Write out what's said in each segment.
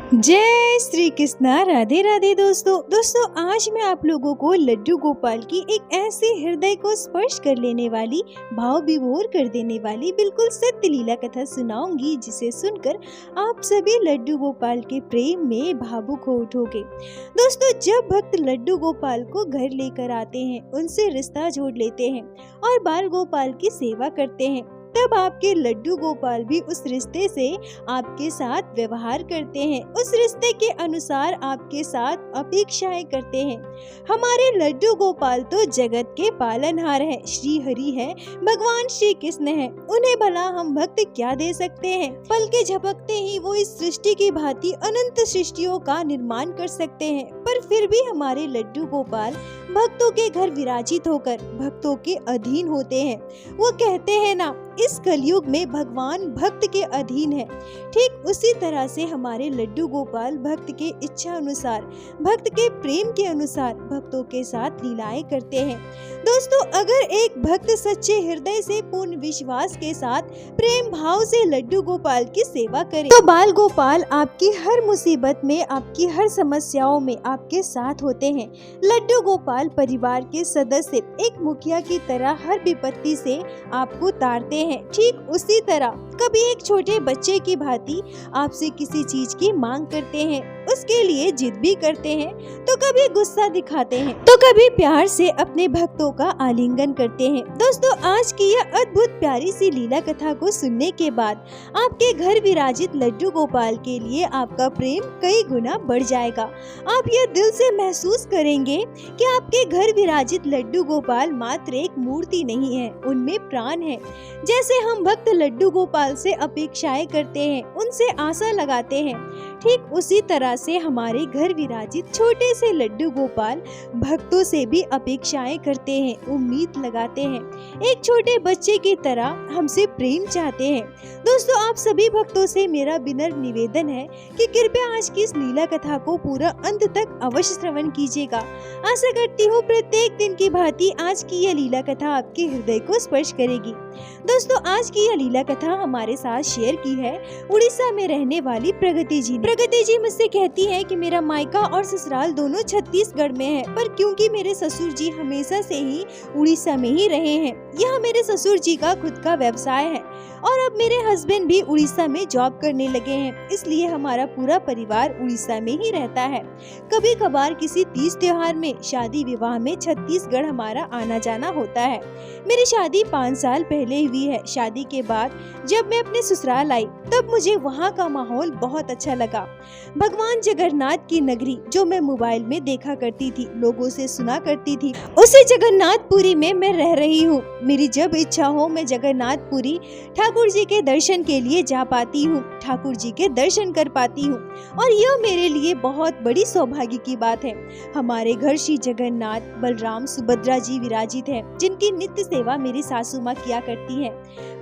जय श्री कृष्णा। राधे राधे दोस्तों आज मैं आप लोगों को लड्डू गोपाल की एक ऐसी हृदय को स्पर्श कर लेने वाली, भाव विभोर कर देने वाली बिल्कुल सत्य लीला कथा सुनाऊंगी, जिसे सुनकर आप सभी लड्डू गोपाल के प्रेम में भावुक हो उठोगे। दोस्तों, जब भक्त लड्डू गोपाल को घर लेकर आते हैं, उनसे रिश्ता जोड़ लेते हैं और बाल गोपाल की सेवा करते हैं, तब आपके लड्डू गोपाल भी उस रिश्ते से आपके साथ व्यवहार करते हैं, उस रिश्ते के अनुसार आपके साथ अपेक्षाएं करते हैं। हमारे लड्डू गोपाल तो जगत के पालनहार है, श्री हरि है, भगवान श्री कृष्ण है। उन्हें भला हम भक्त क्या दे सकते हैं? पल के झपकते ही वो इस सृष्टि की भांति अनंत सृष्टियों का निर्माण कर सकते हैं, पर फिर भी हमारे लड्डू गोपाल भक्तों के घर विराजित होकर भक्तों के अधीन होते हैं। वो कहते हैं ना, इस कलयुग में भगवान भक्त के अधीन है। ठीक उसी तरह से हमारे लड्डू गोपाल भक्त के इच्छा अनुसार, भक्त के प्रेम के अनुसार भक्तों के साथ लीलाएं करते हैं। दोस्तों, अगर एक भक्त सच्चे हृदय से, पूर्ण विश्वास के साथ, प्रेम भाव से लड्डू गोपाल की सेवा करे, तो बाल गोपाल आपकी हर मुसीबत में, आपकी हर समस्याओं में आपके साथ होते हैं। लड्डू गोपाल परिवार के सदस्य एक मुखिया की तरह हर विपत्ति से आपको तारते हैं। ठीक उसी तरह कभी एक छोटे बच्चे की भांति आपसे किसी चीज की मांग करते हैं, उसके लिए जिद भी करते हैं, तो कभी गुस्सा दिखाते हैं, तो कभी प्यार से अपने भक्तों का आलिंगन करते हैं। दोस्तों, आज की यह अद्भुत प्यारी सी लीला कथा को सुनने के बाद आपके घर विराजित लड्डू गोपाल के लिए आपका प्रेम कई गुना बढ़ जाएगा। आप यह दिल से महसूस करेंगे कि आपके घर विराजित लड्डू गोपाल मात्र एक मूर्ति नहीं है, उनमें प्राण है। जैसे हम भक्त लड्डू गोपाल से अपेक्षाएं करते हैं, उनसे आशा लगाते हैं, ठीक उसी तरह से हमारे घर विराजित छोटे से लड्डू गोपाल भक्तों से भी अपेक्षाएं करते हैं, उम्मीद लगाते हैं, एक छोटे बच्चे की तरह हमसे प्रेम चाहते हैं। दोस्तों, आप सभी भक्तों से मेरा विनम्र निवेदन है कि कृपया आज की इस लीला कथा को पूरा अंत तक अवश्य श्रवण कीजिएगा। आशा करती हूँ प्रत्येक दिन की भांति आज की यह लीला कथा आपके हृदय को स्पर्श करेगी। दोस्तों, आज की यह लीला कथा हमारे साथ शेयर की है उड़ीसा में रहने वाली प्रगति जी ने। प्रगति जी मुझसे कहती है कि मेरा मायका और ससुराल दोनों छत्तीसगढ़ में है, पर क्योंकि मेरे ससुर जी हमेशा से ही उड़ीसा में ही रहे हैं, यह मेरे ससुर जी का खुद का व्यवसाय है और अब मेरे हस्बैंड भी उड़ीसा में जॉब करने लगे हैं, इसलिए हमारा पूरा परिवार उड़ीसा में ही रहता है। कभी कभार किसी तीज त्योहार में, शादी विवाह में छत्तीसगढ़ हमारा आना जाना होता है। मेरी शादी 5 साल पहले हुई है। शादी के बाद जब मैं अपने ससुराल आई, तब मुझे वहाँ का माहौल बहुत अच्छा लगा। भगवान जगन्नाथ की नगरी जो मैं मोबाइल में देखा करती थी, लोगों से सुना करती थी, उसी जगन्नाथपुरी में मैं रह रही हूँ। मेरी जब इच्छा हो मैं जगन्नाथपुरी ठाकुर जी के दर्शन के लिए जा पाती हूँ, ठाकुर जी के दर्शन कर पाती हूँ, और यह मेरे लिए बहुत बड़ी सौभाग्य की बात है। हमारे घर श्री जगन्नाथ, बलराम, सुभद्रा जी विराजित हैं, जिनकी नित्य सेवा मेरी सासू माँ किया करती है।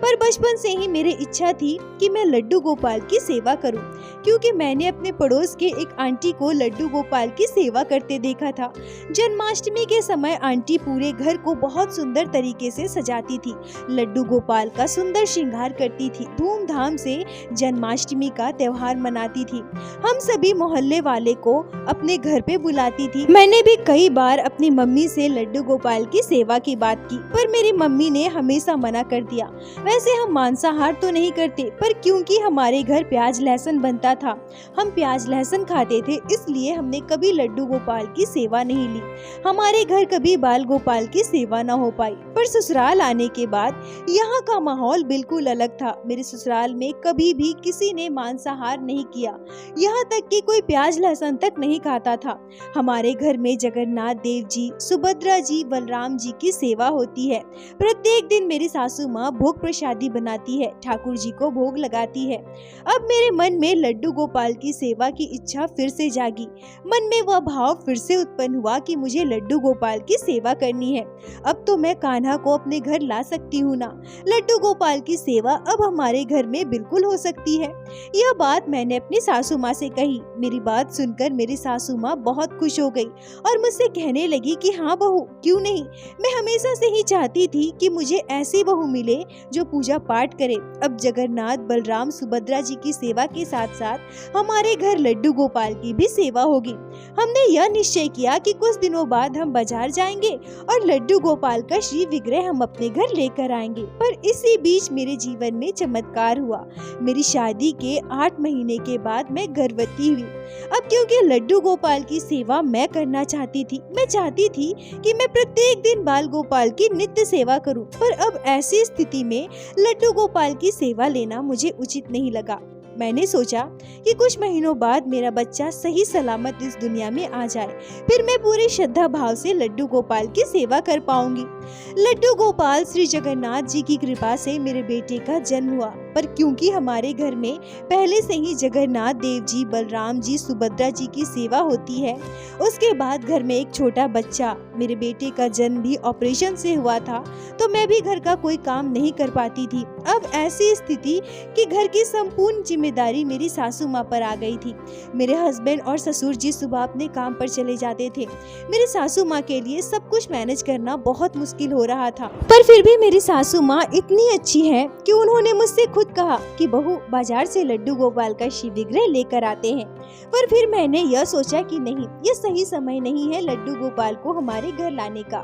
पर बचपन से ही मेरी इच्छा थी कि मैं लड्डू गोपाल की सेवा करूं, क्योंकि मैंने अपने पड़ोस के एक आंटी को लड्डू गोपाल की सेवा करते देखा था। जन्माष्टमी के समय आंटी पूरे घर को बहुत सुंदर तरीके से सजाती थी, लड्डू गोपाल का सुंदर श्रृंगार करती थी, धूमधाम से जन्माष्टमी का त्योहार मनाती थी। हम सभी मोहल्ले वाले को अपने घर पे बुलाती थी। मैंने भी कई बार अपनी मम्मी से लड्डू गोपाल की सेवा की बात की, पर मेरी मम्मी ने हमेशा मना कर दिया। वैसे हम मांसाहार तो नहीं करते, पर क्योंकि हमारे घर प्याज लहसुन बनता था, हम प्याज लहसुन खाते थे, इसलिए हमने कभी लड्डू गोपाल की सेवा नहीं ली। हमारे घर कभी बाल गोपाल की सेवा न हो पाई। पर ससुराल आने के बाद यहाँ का माहौल बिल्कुल अलग था। मेरे ससुराल में कभी भी किसी ने मांसाहार नहीं किया, यहाँ तक कि कोई प्याज लहसुन तक नहीं खाता था। हमारे घर में जगन्नाथ देव जी, सुभद्रा जी, बलराम जी की सेवा होती है। प्रत्येक दिन मेरी सासू माँ भोग प्रसादी बनाती है, ठाकुर जी को भोग लगाती है। अब मेरे मन में लड्डू गोपाल की सेवा की इच्छा फिर से जागी। मन में वह भाव फिर से उत्पन्न हुआ कि मुझे लड्डू गोपाल की सेवा करनी है। अब तो मैं कान्हा को अपने घर ला सकती हूँ ना। लड्डू गोपाल की सेवा अब हमारे घर में बिल्कुल हो सकती है। यह बात मैंने अपनी सासू माँ से कही। मेरी बात सुनकर मेरी सासू माँ बहुत खुश हो गई और मुझसे कहने लगी कि हाँ बहू, क्यों नहीं, मैं हमेशा से ही चाहती थी कि मुझे ऐसी बहू मिले जो पूजा पाठ करे। अब जगन्नाथ, बलराम, सुभद्रा जी की सेवा के साथ साथ हमारे घर लड्डू गोपाल की भी सेवा होगी। हमने यह निश्चय किया कि कुछ दिनों बाद हम बाजार जाएंगे और लड्डू गोपाल का श्री विग्रह हम अपने घर लेकर आएंगे। पर इसी बीच मेरे जीवन में चमत्कार हुआ। मेरी शादी के 8 महीने के बाद मैं गर्भवती हुई। अब क्योंकि लड्डू गोपाल की सेवा मैं करना चाहती थी, मैं चाहती थी कि मैं प्रत्येक दिन बाल गोपाल की नित्य सेवा करूं। पर अब ऐसी स्थिति में लड्डू गोपाल की सेवा लेना मुझे उचित नहीं लगा। मैंने सोचा कि कुछ महीनों बाद मेरा बच्चा सही सलामत इस दुनिया में आ जाए, फिर मैं पूरी श्रद्धा भाव से लड्डू गोपाल की सेवा कर पाऊंगी। लड्डू गोपाल श्री जगन्नाथ जी की कृपा से मेरे बेटे का जन्म हुआ। पर क्योंकि हमारे घर में पहले से ही जगन्नाथ देव जी, बलराम जी, सुभद्रा जी की सेवा होती है, उसके बाद घर में एक छोटा बच्चा, मेरे बेटे का जन्म भी ऑपरेशन से हुआ था, तो मैं भी घर का कोई काम नहीं कर पाती थी। अब ऐसी स्थिति कि घर की संपूर्ण जिम्मेदारी मेरी सासू माँ पर आ गई थी। मेरे हस्बैंड और ससुर जी सुबह अपने काम पर चले जाते थे। मेरी सासू माँ के लिए सब कुछ मैनेज करना बहुत मुश्किल हो रहा था। पर फिर भी मेरी सासू माँ इतनी अच्छी है कि उन्होंने मुझसे खुद कहा कि बहू, बाजार से लड्डू गोपाल का शिव विग्रह लेकर आते हैं। पर फिर मैंने यह सोचा कि नहीं, ये सही समय नहीं है लड्डू गोपाल को हमारे घर लाने का।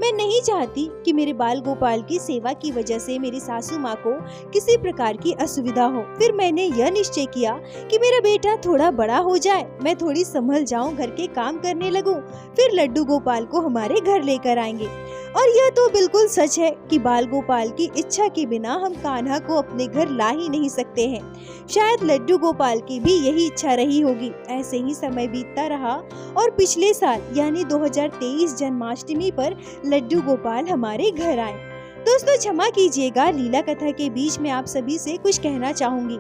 मैं नहीं चाहती कि मेरे बाल गोपाल की सेवा की वजह से मेरी सासू माँ को किसी प्रकार की असुविधा हो। फिर मैंने यह निश्चय किया कि मेरा बेटा थोड़ा बड़ा हो जाए, मैं थोड़ी संभल जाऊं, घर के काम करने लगूं, फिर लड्डू गोपाल को हमारे घर लेकर आएंगे। और यह तो बिल्कुल सच है कि बाल गोपाल की इच्छा के बिना हम कान्हा को अपने घर ला ही नहीं सकते हैं। शायद लड्डू गोपाल की भी यही इच्छा रही होगी। ऐसे ही समय बीतता रहा और पिछले साल यानी 2023 जन्माष्टमी पर लड्डू गोपाल हमारे घर आए। दोस्तों क्षमा कीजिएगा, लीला कथा के बीच में आप सभी से कुछ कहना चाहूंगी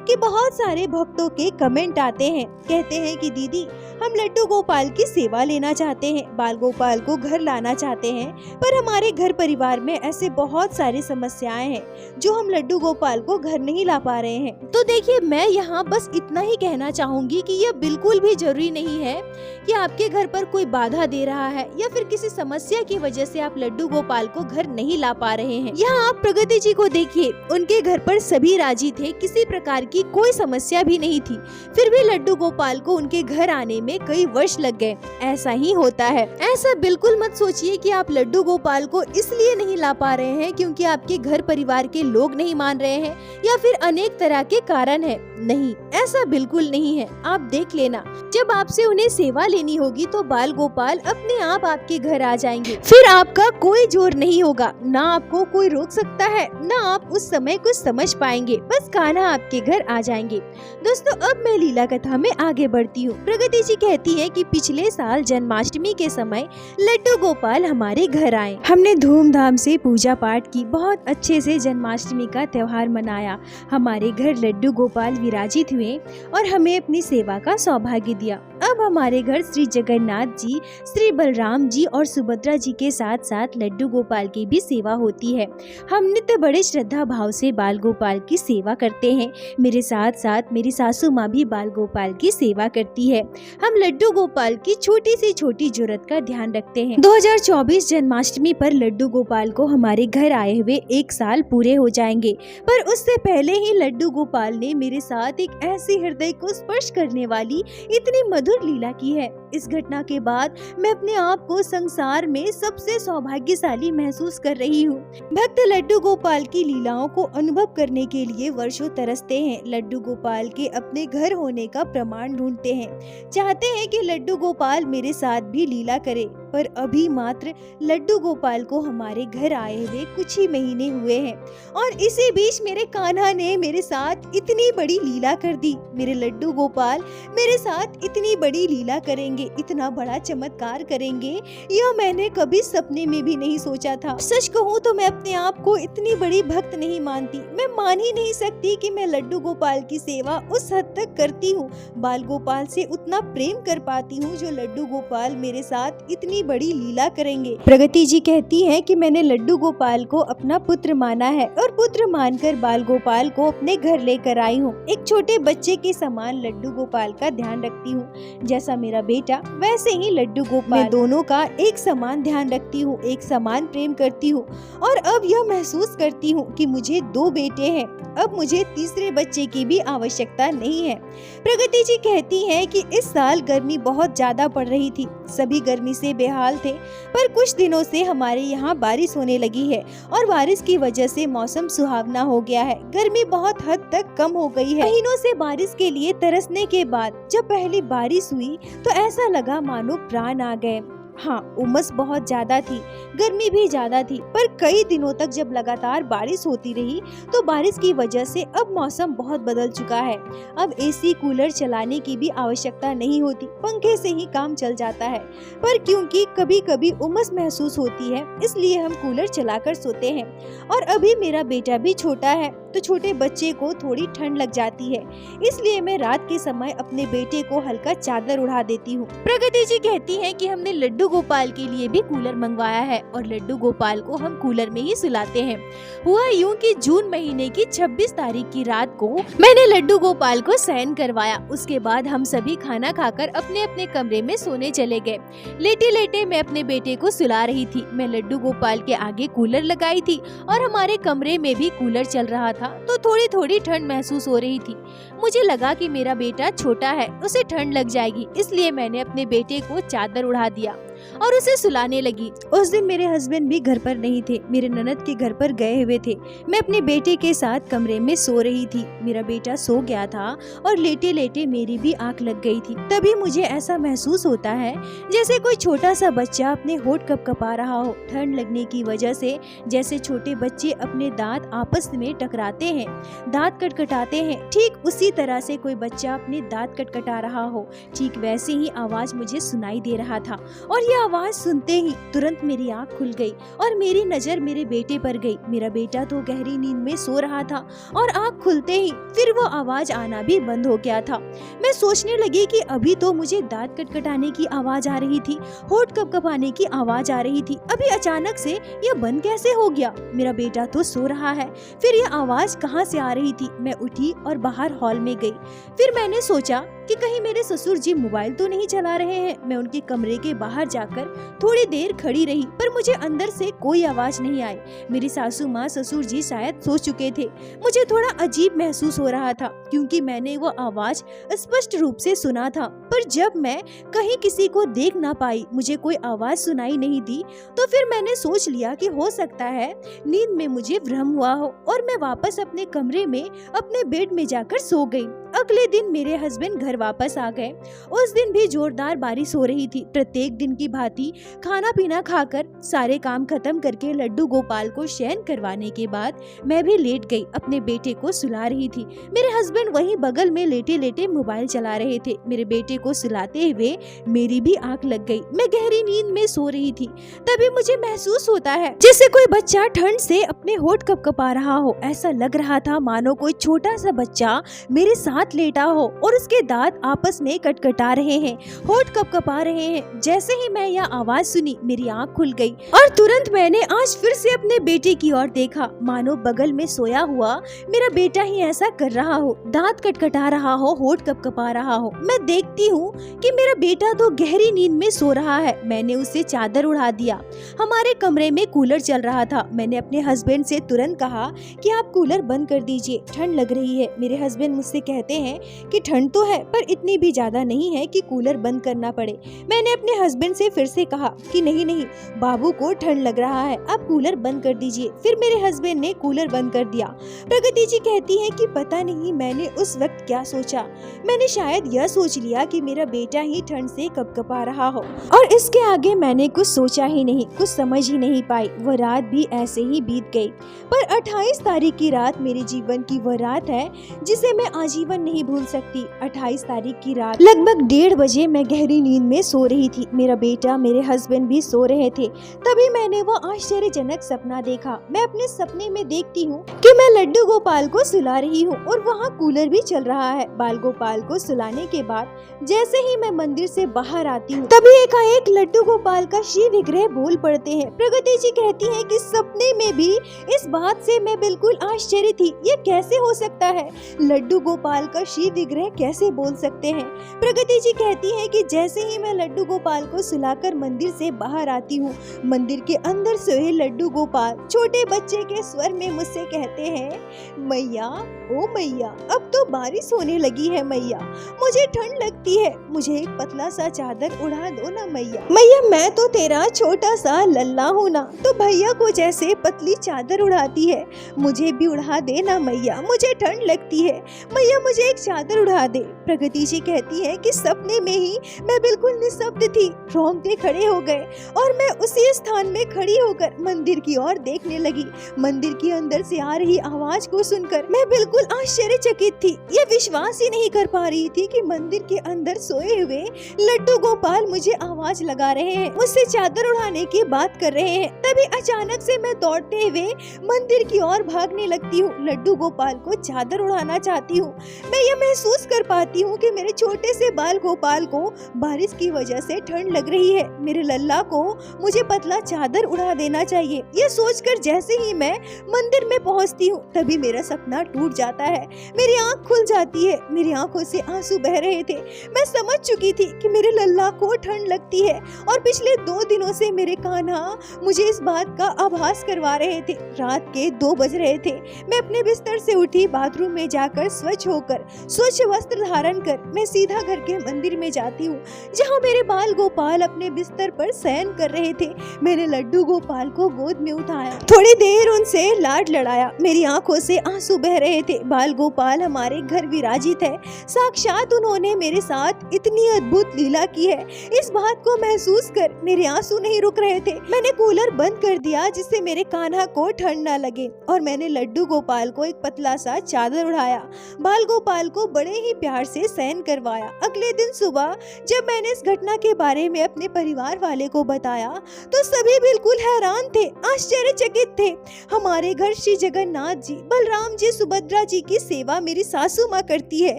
कि बहुत सारे भक्तों के कमेंट आते हैं, कहते हैं कि दीदी हम लड्डू गोपाल की सेवा लेना चाहते हैं, बाल गोपाल को घर लाना चाहते हैं, पर हमारे घर परिवार में ऐसे बहुत सारी समस्याएं हैं जो हम लड्डू गोपाल को घर नहीं ला पा रहे हैं। तो देखिए, मैं यहाँ बस इतना ही कहना चाहूंगी कि यह बिल्कुल भी जरूरी नहीं है कि आपके घर पर कोई बाधा दे रहा है या फिर किसी समस्या की वजह से आप लड्डू गोपाल को घर नहीं ला पा रहे हैं। यहाँ आप प्रगति जी को देखिए, उनके घर पर सभी राजी थे, किसी प्रकार की कोई समस्या भी नहीं थी, फिर भी लड्डू गोपाल को उनके घर आने में कई वर्ष लग गए। ऐसा ही होता है। ऐसा बिल्कुल मत सोचिए कि आप लड्डू गोपाल को इसलिए नहीं ला पा रहे हैं क्योंकि आपके घर परिवार के लोग नहीं मान रहे हैं या फिर अनेक तरह के कारण है। नहीं, ऐसा बिल्कुल नहीं है। आप देख लेना, जब आपसे उन्हें सेवा लेनी होगी तो बाल गोपाल अपने आप आपके घर आ जाएंगे। फिर आपका कोई जोर नहीं होगा, ना आपको कोई रोक सकता है, ना आप उस समय कुछ समझ पाएंगे, बस कान्हा आपके घर आ जाएंगे। दोस्तों अब मैं लीला कथा में आगे बढ़ती हूँ। प्रगति जी कहती है कि पिछले साल जन्माष्टमी के समय लड्डू गोपाल हमारे घर आए। हमने धूमधाम से पूजा पाठ की, बहुत अच्छे से जन्माष्टमी का त्योहार मनाया। हमारे घर लड्डू गोपाल विराजित हुए और हमें अपनी सेवा का सौभाग्य दिया। अब हमारे घर श्री जगन्नाथ जी, श्री बलराम जी और सुभद्रा जी के साथ साथ लड्डू गोपाल की भी सेवा होती है। हम नित्य बड़े श्रद्धा भाव से बाल गोपाल की सेवा करते हैं। मेरे साथ साथ मेरी सासू माँ भी बाल गोपाल की सेवा करती है। हम लड्डू गोपाल की छोटी से छोटी जरूरत का ध्यान रखते हैं। 2024 जन्माष्टमी पर लड्डू गोपाल को हमारे घर आए हुए 1 साल पूरे हो जाएंगे, पर उससे पहले ही लड्डू गोपाल ने मेरे साथ एक ऐसी हृदय को स्पर्श करने वाली इतनी मधुर लीला की है। इस घटना के बाद मैं अपने आप को संसार में सबसे सौभाग्यशाली महसूस कर रही हूँ। भक्त लड्डू गोपाल की लीलाओं को अनुभव करने के लिए वर्षों तरसते हैं। लड्डू गोपाल के अपने घर होने का प्रमाण ढूंढते हैं, चाहते हैं कि लड्डू गोपाल मेरे साथ भी लीला करे। पर अभी मात्र लड्डू गोपाल को हमारे घर आए हुए कुछ ही महीने हुए हैं और इसी बीच मेरे कान्हा ने मेरे साथ इतनी बड़ी लीला कर दी। मेरे लड्डू गोपाल मेरे साथ इतनी बड़ी लीला करेंगे, इतना बड़ा चमत्कार करेंगे, यह मैंने कभी सपने में भी नहीं सोचा था। सच कहूँ तो मैं अपने आप को इतनी बड़ी भक्त नहीं मानती। मैं मान ही नहीं सकती कि मैं लड्डू गोपाल की सेवा उस हद तक करती हूँ, बाल गोपाल से उतना प्रेम कर पाती हूँ जो लड्डू गोपाल मेरे साथ इतनी ही बड़ी लीला करेंगे। प्रगति जी कहती है कि मैंने लड्डू गोपाल को अपना पुत्र माना है और पुत्र मानकर बाल गोपाल को अपने घर लेकर आई हूँ। एक छोटे बच्चे के समान लड्डू गोपाल का ध्यान रखती हूँ। जैसा मेरा बेटा वैसे ही लड्डू गोपाल, मैं दोनों का एक समान ध्यान रखती हूँ, एक समान प्रेम करती हूँ और अब यह महसूस करती हूँ कि मुझे 2 बेटे हैं। अब मुझे तीसरे बच्चे की भी आवश्यकता नहीं है। प्रगति जी कहती है कि इस साल गर्मी बहुत ज्यादा पड़ रही थी, सभी गर्मी से बेहाल थे, पर कुछ दिनों से हमारे यहाँ बारिश होने लगी है और बारिश की वजह से मौसम सुहावना हो गया है। गर्मी बहुत हद तक कम हो गई है। महीनों से बारिश के लिए तरसने के बाद जब पहली बारिश हुई तो ऐसा लगा मानो प्राण आ गए। हाँ, उमस बहुत ज्यादा थी, गर्मी भी ज्यादा थी, पर कई दिनों तक जब लगातार बारिश होती रही तो बारिश की वजह से अब मौसम बहुत बदल चुका है। अब एसी कूलर चलाने की भी आवश्यकता नहीं होती, पंखे से ही काम चल जाता है। पर क्योंकि कभी कभी उमस महसूस होती है इसलिए हम कूलर चलाकर सोते हैं। और अभी मेरा बेटा भी छोटा है तो छोटे बच्चे को थोड़ी ठंड लग जाती है, इसलिए मैं रात के समय अपने बेटे को हल्का चादर उड़ा देती हूँ। प्रगति जी कहती है कि हमने लड्डू गोपाल के लिए भी कूलर मंगवाया है और लड्डू गोपाल को हम कूलर में ही सुलाते हैं। हुआ यूं कि जून महीने की 26 तारीख की रात को मैंने लड्डू गोपाल को शयन करवाया। उसके बाद हम सभी खाना खाकर अपने अपने कमरे में सोने चले गए। लेटे लेटे मैं अपने बेटे को सुला रही थी। मैं लड्डू गोपाल के आगे कूलर लगाई थी और हमारे कमरे में भी कूलर चल रहा था, तो थोड़ी थोड़ी ठंड महसूस हो रही थी। मुझे लगा कि मेरा बेटा छोटा है, उसे ठंड लग जाएगी, इसलिए मैंने अपने बेटे को चादर उड़ा दिया और उसे सुलाने लगी। उस दिन मेरे हस्बैंड भी घर पर नहीं थे, मेरे ननद के घर पर गए हुए थे। मैं अपने बेटे के साथ कमरे में सो रही थी। मेरा बेटा सो गया था और लेटे लेटे मेरी भी आंख लग गई थी। तभी मुझे ऐसा महसूस होता है जैसे कोई छोटा सा बच्चा अपने होठ कपकपा रहा हो, ठंड लगने की वजह से। जैसे छोटे बच्चे अपने दांत आपस में टकराते हैं, दांत कटकटाते हैं, ठीक उसी तरह से कोई बच्चा अपने दांत कटकटा रहा हो, ठीक वैसे ही आवाज मुझे सुनाई दे रहा था। और यह आवाज सुनते ही तुरंत मेरी आंख खुल गई और मेरी नजर मेरे बेटे पर गई। मेरा बेटा तो गहरी नींद में सो रहा था और आंख खुलते ही फिर वो आवाज आना भी बंद हो गया था। मैं सोचने लगी कि अभी तो मुझे दांत कटकटाने की आवाज आ रही थी, होठ कपकपाने की आवाज आ रही थी, अभी अचानक से यह बंद कैसे हो गया? मेरा बेटा तो सो रहा है, फिर यह आवाज कहाँ से आ रही थी? मैं उठी और बाहर हॉल में गई। फिर मैंने सोचा कि कहीं मेरे ससुर जी मोबाइल तो नहीं चला रहे हैं। मैं उनके कमरे के बाहर जाकर थोड़ी देर खड़ी रही, पर मुझे अंदर से कोई आवाज नहीं आई। मेरी सासू माँ ससुर जी शायद सो चुके थे। मुझे थोड़ा अजीब महसूस हो रहा था क्योंकि मैंने वो आवाज स्पष्ट रूप से सुना था, पर जब मैं कहीं किसी को देख ना पाई, मुझे कोई आवाज सुनाई नहीं दी, तो फिर मैंने सोच लिया कि हो सकता है नींद में मुझे भ्रम हुआ हो और मैं वापस अपने कमरे में अपने बेड में जाकर सो गई। अगले दिन मेरे हस्बैंड घर वापस आ गए। उस दिन भी जोरदार बारिश हो रही थी। प्रत्येक दिन की भांति खाना पीना खाकर सारे काम खत्म करके लड्डू गोपाल को शयन करवाने के बाद मैं भी लेट गई, अपने बेटे को सुला रही थी। मेरे हस्बैंड वहीं बगल में लेटे लेटे मोबाइल चला रहे थे। मेरे बेटे को सुलाते हुए मेरी भी आंख लग गई। मैं गहरी नींद में सो रही थी। तभी मुझे महसूस होता है जैसे कोई बच्चा ठंड से अपने होठ कपकपा रहा हो। ऐसा लग रहा था मानो कोई छोटा सा बच्चा मेरे साथ लेटा हो और उसके दांत आपस में कटकटा रहे हैं, होठ कपकपा रहे हैं। जैसे ही मैं यह आवाज सुनी मेरी आंख खुल गई और तुरंत मैंने आज फिर से अपने बेटे की ओर देखा, मानो बगल में सोया हुआ मेरा बेटा ही ऐसा कर रहा हो, दांत कटकटा रहा हो, होठ कपकपा रहा हो। मैं देखती हूँ कि मेरा बेटा तो गहरी नींद में सो रहा है। मैंने उसे चादर उड़ा दिया। हमारे कमरे में कूलर चल रहा था। मैंने अपने हस्बैंड से तुरंत कहा कि आप कूलर बंद कर दीजिए, ठंड लग रही है। मेरे हस्बैंड मुझसे कहते हैं कि ठंड तो है पर इतनी भी ज्यादा नहीं है कि कूलर बंद करना पड़े। मैंने अपने हस्बैंड से फिर से कहा कि नहीं नहीं, बाबू को ठंड लग रहा है, आप कूलर बंद कर दीजिए। फिर मेरे हस्बैंड ने कूलर बंद कर दिया। प्रगति जी कहती है कि पता नहीं मैंने उस वक्त क्या सोचा। मैंने शायद यह सोच लिया कि मेरा बेटा ही ठंड से कपकपा रहा हो और इसके आगे मैंने कुछ सोचा ही नहीं, कुछ समझ ही नहीं पाई। वह रात भी ऐसे ही बीत गई। पर 28 तारीख की रात मेरे जीवन की वह रात है जिसे मैं आजीवन जीवन नहीं भूल सकती। 28 तारीख की रात लगभग 1:30 बजे मैं गहरी नींद में सो रही थी। मेरा बेटा, मेरे हस्बैंड भी सो रहे थे। तभी मैंने वो आश्चर्यजनक सपना देखा। मैं अपने सपने में देखती हूँ कि मैं लड्डू गोपाल को सुला रही हूँ और वहाँ कूलर भी चल रहा है। बाल गोपाल को सुलाने के बाद जैसे ही मैं मंदिर से बाहर आती हूँ, तभी एकाएक लड्डू गोपाल का श्री विग्रह बोल पड़ते हैं। प्रगति जी कहती है कि सपने में भी इस बात से मैं बिल्कुल आश्चर्य थी। ये कैसे हो सकता है? लड्डू गोपाल का श्री विग्रह कैसे बोल सकते हैं? प्रगति जी कहती है कि जैसे ही मैं लड्डू गोपाल को सुलाकर मंदिर से बाहर आती हूँ, मंदिर के अंदर सोए लड्डू गोपाल छोटे बच्चे के स्वर में मुझसे कहते हैं, मैया, ओ मैया, अब तो बारिश होने लगी है मैया, मुझे ठंड लगती है, मुझे एक पतला सा चादर उड़ा दो ना मैया। मैया, मैं तो तेरा छोटा सा लल्ला हूँ ना, तो भैया को जैसे पतली चादर उड़ाती है मुझे भी उड़ा दे ना मैया, मुझे ठंड लगती है मैया, मुझे एक चादर उड़ा दे। प्रगति जी कहती है कि सपने में ही मैं बिल्कुल निशब्द थी। रोंगटे खड़े हो गए और मैं उसी स्थान में खड़ी होकर मंदिर की ओर देखने लगी। मंदिर के अंदर से आ रही आवाज को सुनकर मैं बिल्कुल आश्चर्यचकित थी। ये विश्वास ही नहीं कर पा रही थी कि मंदिर के अंदर सोए हुए लड्डू गोपाल मुझे आवाज लगा रहे हैं, मुझसे चादर उड़ाने की बात कर रहे हैं। तभी अचानक से मैं दौड़ते हुए मंदिर की ओर भागने लगती हूँ। लड्डू गोपाल को चादर उड़ाना चाहती हूँ। मैं ये महसूस कर पाती हूँ कि मेरे छोटे से बाल गोपाल को बारिश की वजह से ठंड लग रही है। मेरे लल्ला को मुझे पतला चादर उड़ा देना चाहिए। ये सोचकर जैसे ही मैं मंदिर में पहुँचती हूँ, तभी मेरा सपना टूट जाता है। मेरी आँख खुल जाती है। मेरी आँखों से आंसू बह रहे थे। मैं समझ चुकी थी कि मेरे लल्ला को ठंड लगती है और पिछले 2 दिनों से मेरे कान्हा मुझे इस बात का आभास करवा रहे थे। रात के 2 बज रहे थे। मैं अपने बिस्तर से उठी, बाथरूम में जाकर स्वच्छ होकर स्वच्छ वस्त्र धारण कर मैं सीधा घर के मंदिर में जाती हूँ, जहाँ मेरे बाल गोपाल अपने बिस्तर पर शयन कर रहे थे। मैंने लड्डू गोपाल को गोद में उठाया, थोड़ी देर उनसे लाड लड़ाया। मेरी आंखों से आंसू बह रहे थे। बाल गोपाल हमारे घर विराजित है। साक्षात उन्होंने मेरे साथ इतनी अद्भुत लीला की है। इस बात को महसूस कर मेरे आंसू नहीं रुक रहे थे। मैंने कूलर बंद कर दिया जिससे मेरे कान्हा को ठंड न लगे और मैंने लड्डू गोपाल को एक पतला सा चादर उड़ाया। बाल गोपाल को बड़े ही प्यार से शयन करवाया। अगले दिन सुबह जब मैंने इस घटना के बारे में अपने परिवार वाले को बताया तो सभी बिल्कुल हैरान थे, आश्चर्यचकित थे। हमारे घर श्री जगन्नाथ जी, बलराम जी, सुभद्रा जी की सेवा मेरी सासू माँ करती है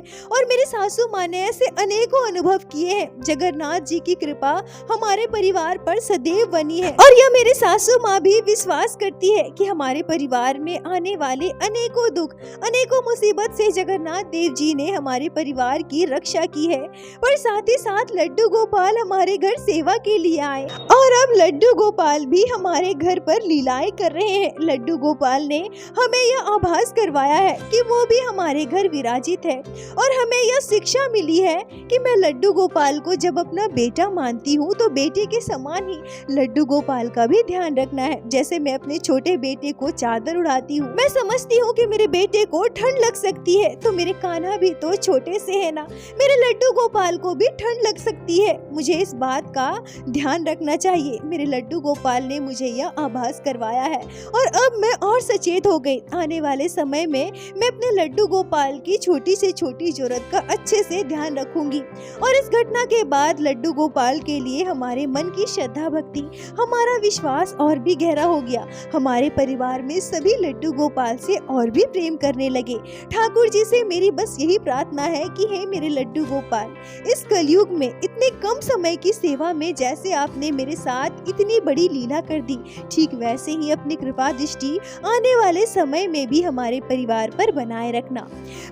और मेरी सासू माँ ने ऐसे अनेकों अनुभव किए हैं। जगन्नाथ जी की कृपा हमारे परिवार पर सदैव बनी है और यह मेरी सासू माँ भी विश्वास करती है कि हमारे परिवार में आने वाले अनेकों दुख, अनेकों मुसीबत से जगन्नाथ देव जी ने हमारे परिवार की रक्षा की है। पर साथ ही साथ लड्डू गोपाल हमारे घर सेवा के लिए आए और अब लड्डू गोपाल भी हमारे घर पर लीलाएं कर रहे हैं। लड्डू गोपाल ने हमें यह आभास करवाया है कि वो भी हमारे घर विराजित है और हमें यह शिक्षा मिली है कि मैं लड्डू गोपाल को जब अपना बेटा मानती हूँ तो बेटे के समान ही लड्डू गोपाल का भी ध्यान रखना है। जैसे मैं अपने छोटे बेटे को चादर उड़ाती हूँ, मैं समझती हूँ कि मेरे बेटे को ठंड लग सकती है तो मेरे कान्हा भी तो छोटे से है ना, मेरे लड्डू गोपाल को भी ठंड लग सकती है। मुझे इस बात का ध्यान रखना चाहिए। मेरे लड्डू गोपाल ने मुझे यह आभास करवाया है और अब मैं और सचेत हो गई। आने वाले समय में मैं अपने लड्डू गोपाल की छोटी से छोटी जरूरत का अच्छे से ध्यान रखूंगी। और इस घटना के बाद लड्डू गोपाल के लिए हमारे मन की श्रद्धा भक्ति, हमारा विश्वास और भी गहरा हो गया। हमारे परिवार में सभी लड्डू गोपाल से और भी प्रेम करने लगे। ठाकुर जी से मेरी बस यही प्रार्थना है कि हे मेरे लड्डू गोपाल, इस कलयुग में इतने कम समय की सेवा में जैसे आपने मेरे साथ इतनी बड़ी लीला कर दी, ठीक वैसे ही अपनी कृपा दृष्टि आने वाले समय में भी हमारे परिवार पर बनाए रखना।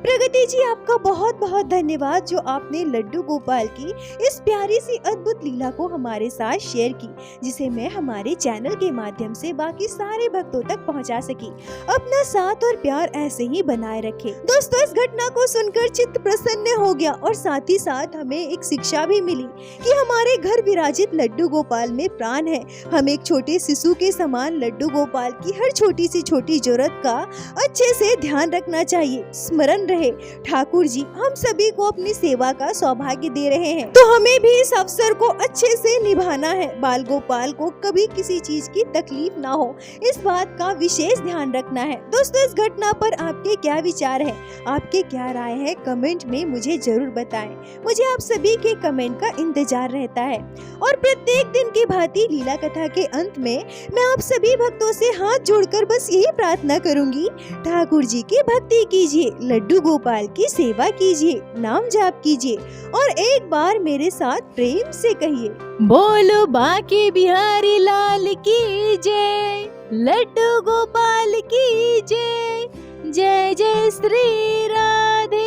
प्रगति जी, आपका बहुत बहुत धन्यवाद जो आपने लड्डू गोपाल की इस प्यारी सी अद्भुत लीला को हमारे साथ शेयर की, जिसे मैं हमारे चैनल के माध्यम से बाकी सारे भक्तों तक पहुंचा सकी। अपना साथ और प्यार ऐसे ही बनाए रखे। दोस्तों, इस घटना को सुनकर चित्त प्रसन्न हो गया और साथ ही साथ हमें एक शिक्षा भी मिली कि हमारे घर विराजित लड्डू गोपाल में प्राण है। हम एक छोटे शिशु के समान लड्डू गोपाल की हर छोटी सी छोटी जरूरत का अच्छे से ध्यान रखना चाहिए। स्मरण रहे, ठाकुर जी हम सभी को अपनी सेवा का सौभाग्य दे रहे हैं, तो हमें भी इस अवसर को अच्छे से निभाना है। बाल गोपाल को कभी किसी चीज की तकलीफ ना हो, इस बात का विशेष ध्यान रखना है। दोस्तों, इस घटना पर आपके क्या विचार है? आपके क्या राय है कमेंट में मुझे जरूर बताएं। मुझे आप सभी के कमेंट का इंतजार रहता है। और प्रत्येक दिन की भांति लीला कथा के अंत में मैं आप सभी भक्तों से हाथ जोड़कर बस यही प्रार्थना करूंगी, ठाकुर जी की भक्ति कीजिए, लड्डू गोपाल की सेवा कीजिए, नाम जाप कीजिए और एक बार मेरे साथ प्रेम से कहिए, बोलो बांके बिहारी लाल की जय, लड्डू गोपाल की जय, जय जय श्री राधे।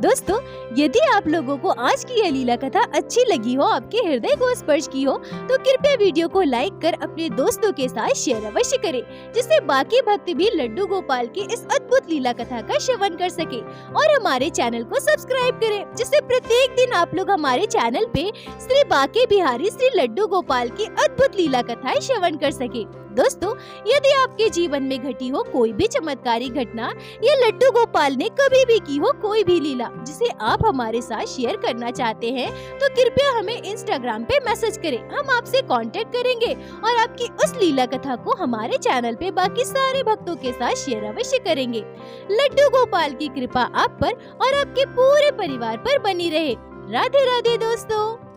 दोस्तों, यदि आप लोगों को आज की यह लीला कथा अच्छी लगी हो, आपके हृदय को स्पर्श की हो, तो कृपया वीडियो को लाइक कर अपने दोस्तों के साथ शेयर अवश्य करें, जिससे बाकी भक्त भी लड्डू गोपाल की इस अद्भुत लीला कथा का श्रवण कर सके। और हमारे चैनल को सब्सक्राइब करें, जिससे प्रत्येक दिन आप लोग हमारे चैनल पे श्री बांके बिहारी श्री लड्डू गोपाल की अद्भुत लीला कथाएं श्रवण कर सके। दोस्तों, यदि आपके जीवन में घटी हो कोई भी चमत्कारी घटना या लड्डू गोपाल ने कभी भी की हो कोई भी लीला जिसे आप हमारे साथ शेयर करना चाहते हैं, तो कृपया हमें इंस्टाग्राम पे मैसेज करें। हम आपसे कांटेक्ट करेंगे और आपकी उस लीला कथा को हमारे चैनल पे बाकी सारे भक्तों के साथ शेयर अवश्य करेंगे। लड्डू गोपाल की कृपा आप पर और आपके पूरे परिवार पर बनी रहे। राधे राधे दोस्तों।